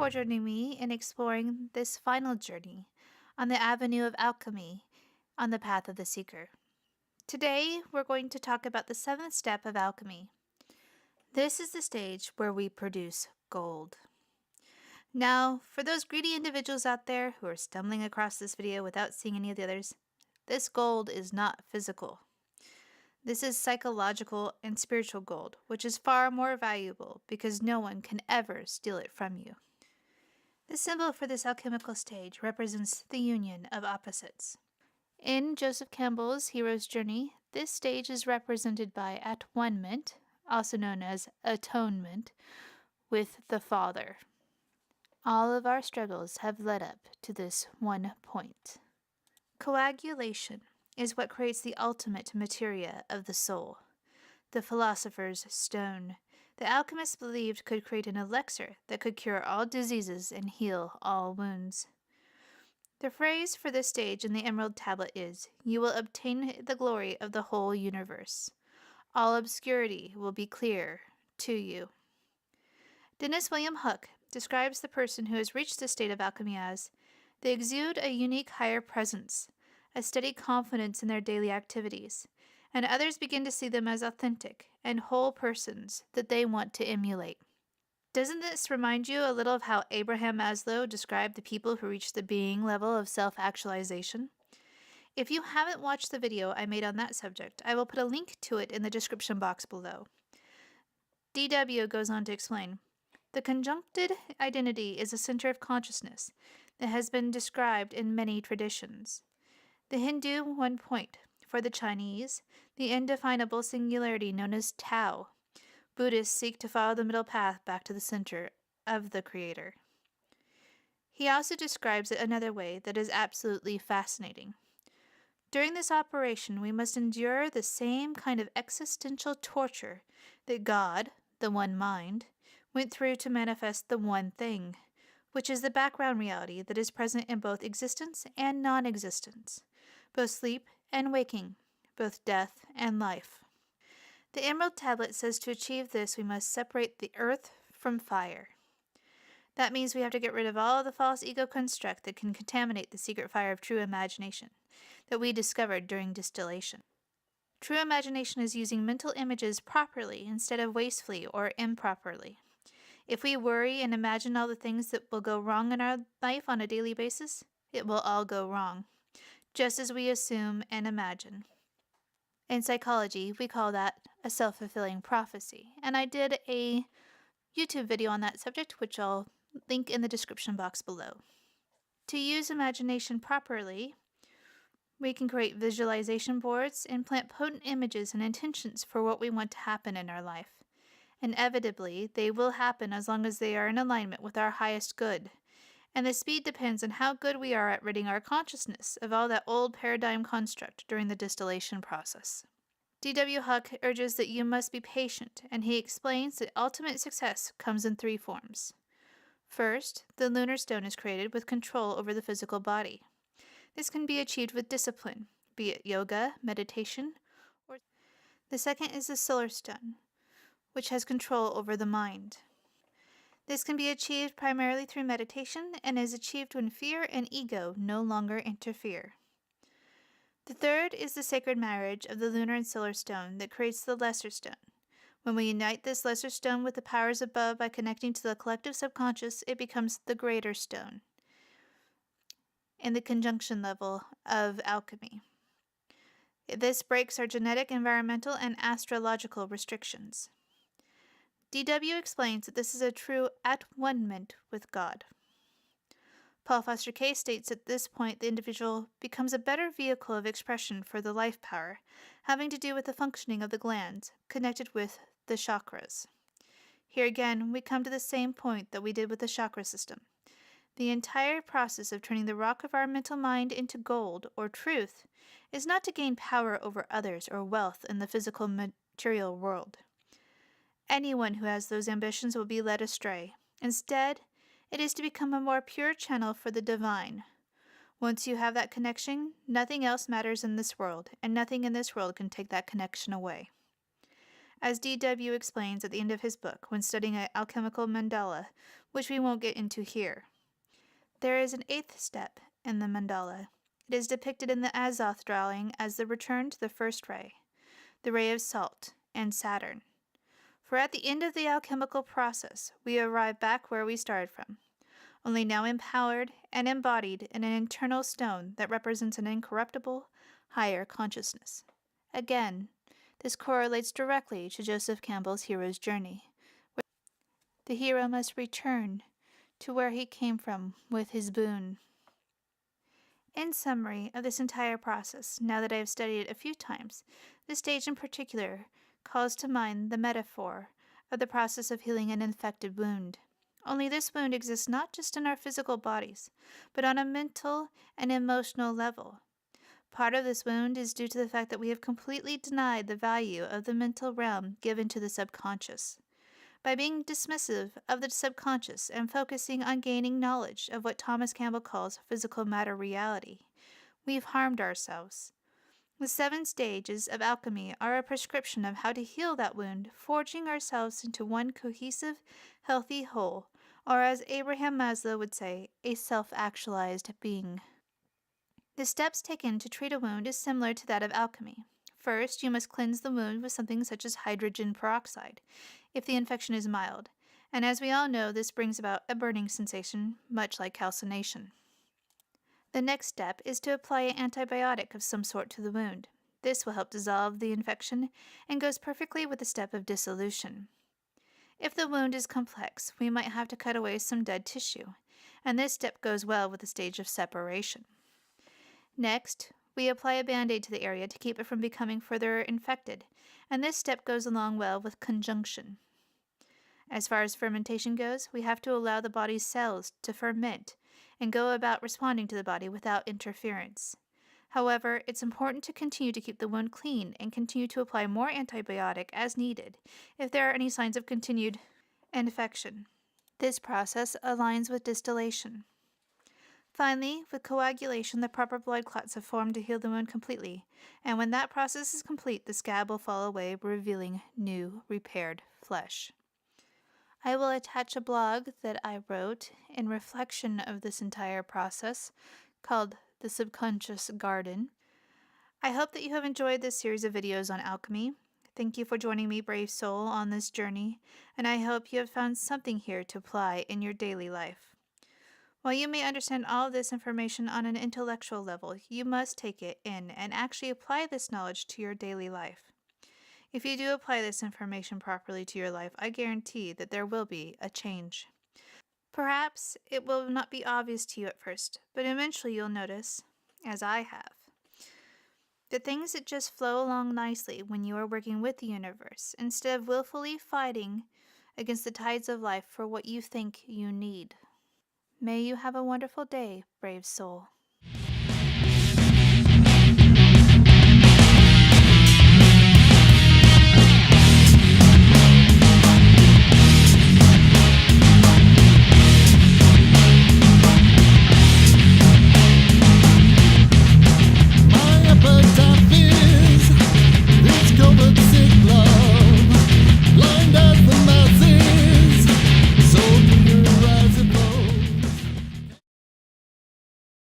for joining me in exploring this final journey on the avenue of alchemy on the path of the seeker. Today, we're going to talk about the seventh step of alchemy. This is the stage where we produce gold. Now, for those greedy individuals out there who are stumbling across this video without seeing any of the others, this gold is not physical. This is psychological and spiritual gold, which is far more valuable because no one can ever steal it from you. The symbol for this alchemical stage represents the union of opposites. In Joseph Campbell's Hero's Journey, this stage is represented by at-one-ment, also known as atonement, with the Father. All of our struggles have led up to this one point. Coagulation is what creates the ultimate materia of the soul, the philosopher's stone. The alchemists believed could create an elixir that could cure all diseases and heal all wounds. The phrase for this stage in the Emerald Tablet is, "You will obtain the glory of the whole universe. All obscurity will be clear to you." Dennis William Hook describes the person who has reached this state of alchemy as, "They exude a unique higher presence, a steady confidence in their daily activities, and others begin to see them as authentic and whole persons that they want to emulate." Doesn't this remind you a little of how Abraham Maslow described the people who reach the being level of self-actualization? If you haven't watched the video I made on that subject, I will put a link to it in the description box below. DW goes on to explain, "The conjunctive identity is a center of consciousness that has been described in many traditions. The Hindu one point, for the Chinese, the indefinable singularity known as Tao. Buddhists seek to follow the middle path back to the center of the Creator." He also describes it another way that is absolutely fascinating. "During this operation, we must endure the same kind of existential torture that God, the one mind, went through to manifest the one thing, which is the background reality that is present in both existence and non-existence, both sleep and waking, both death and life." The Emerald Tablet says to achieve this, we must separate the earth from fire. That means we have to get rid of all the false ego construct that can contaminate the secret fire of true imagination that we discovered during distillation. True imagination is using mental images properly instead of wastefully or improperly. If we worry and imagine all the things that will go wrong in our life on a daily basis, it will all go wrong, just as we assume and imagine. In psychology, we call that a self-fulfilling prophecy, and I did a YouTube video on that subject, which I'll link in the description box below. To use imagination properly, we can create visualization boards and plant potent images and intentions for what we want to happen in our life. Inevitably, they will happen as long as they are in alignment with our highest good, and the speed depends on how good we are at ridding our consciousness of all that old paradigm construct during the distillation process. D.W. Huck urges that you must be patient, and he explains that ultimate success comes in three forms. First, the lunar stone is created with control over the physical body. This can be achieved with discipline, be it yoga, meditation, or the second is the solar stone, which has control over the mind. This can be achieved primarily through meditation and is achieved when fear and ego no longer interfere. The third is the sacred marriage of the lunar and solar stone that creates the lesser stone. When we unite this lesser stone with the powers above by connecting to the collective subconscious, it becomes the greater stone in the conjunction level of alchemy. This breaks our genetic, environmental, and astrological restrictions. D.W. explains that this is a true at-one-ment with God. Paul Foster Case states at this point the individual becomes a better vehicle of expression for the life power, having to do with the functioning of the glands, connected with the chakras. Here again, we come to the same point that we did with the chakra system. The entire process of turning the rock of our mental mind into gold, or truth, is not to gain power over others or wealth in the physical material world. Anyone who has those ambitions will be led astray. Instead, it is to become a more pure channel for the divine. Once you have that connection, nothing else matters in this world, and nothing in this world can take that connection away. As D.W. explains at the end of his book, when studying an alchemical mandala, which we won't get into here. There is an 8th step in the mandala. It is depicted in the Azoth drawing as the return to the first ray, the ray of salt, and Saturn. For at the end of the alchemical process, we arrive back where we started from, only now empowered and embodied in an internal stone that represents an incorruptible, higher consciousness. Again, this correlates directly to Joseph Campbell's hero's journey, where the hero must return to where he came from with his boon. In summary of this entire process, now that I have studied it a few times, this stage in particular calls to mind the metaphor of the process of healing an infected wound. Only this wound exists not just in our physical bodies, but on a mental and emotional level. Part of this wound is due to the fact that we have completely denied the value of the mental realm given to the subconscious. By being dismissive of the subconscious and focusing on gaining knowledge of what Thomas Campbell calls physical matter reality, we've harmed ourselves. The 7 stages of alchemy are a prescription of how to heal that wound, forging ourselves into one cohesive, healthy whole, or as Abraham Maslow would say, a self-actualized being. The steps taken to treat a wound is similar to that of alchemy. First, you must cleanse the wound with something such as hydrogen peroxide, if the infection is mild, and as we all know, this brings about a burning sensation, much like calcination. The next step is to apply an antibiotic of some sort to the wound. This will help dissolve the infection and goes perfectly with the step of dissolution. If the wound is complex, we might have to cut away some dead tissue, and this step goes well with the stage of separation. Next, we apply a band-aid to the area to keep it from becoming further infected, and this step goes along well with conjunction. As far as fermentation goes, we have to allow the body's cells to ferment and go about responding to the body without interference. However, it's important to continue to keep the wound clean and continue to apply more antibiotic as needed if there are any signs of continued infection. This process aligns with distillation. Finally, with coagulation, the proper blood clots have formed to heal the wound completely, and when that process is complete, the scab will fall away, revealing new, repaired flesh. I will attach a blog that I wrote in reflection of this entire process, called The Subconscious Garden. I hope that you have enjoyed this series of videos on alchemy. Thank you for joining me, brave soul, on this journey, and I hope you have found something here to apply in your daily life. While you may understand all of this information on an intellectual level, you must take it in and actually apply this knowledge to your daily life. If you do apply this information properly to your life, I guarantee that there will be a change. Perhaps it will not be obvious to you at first, but eventually you'll notice, as I have, that things that just flow along nicely when you are working with the universe, instead of willfully fighting against the tides of life for what you think you need. May you have a wonderful day, brave soul.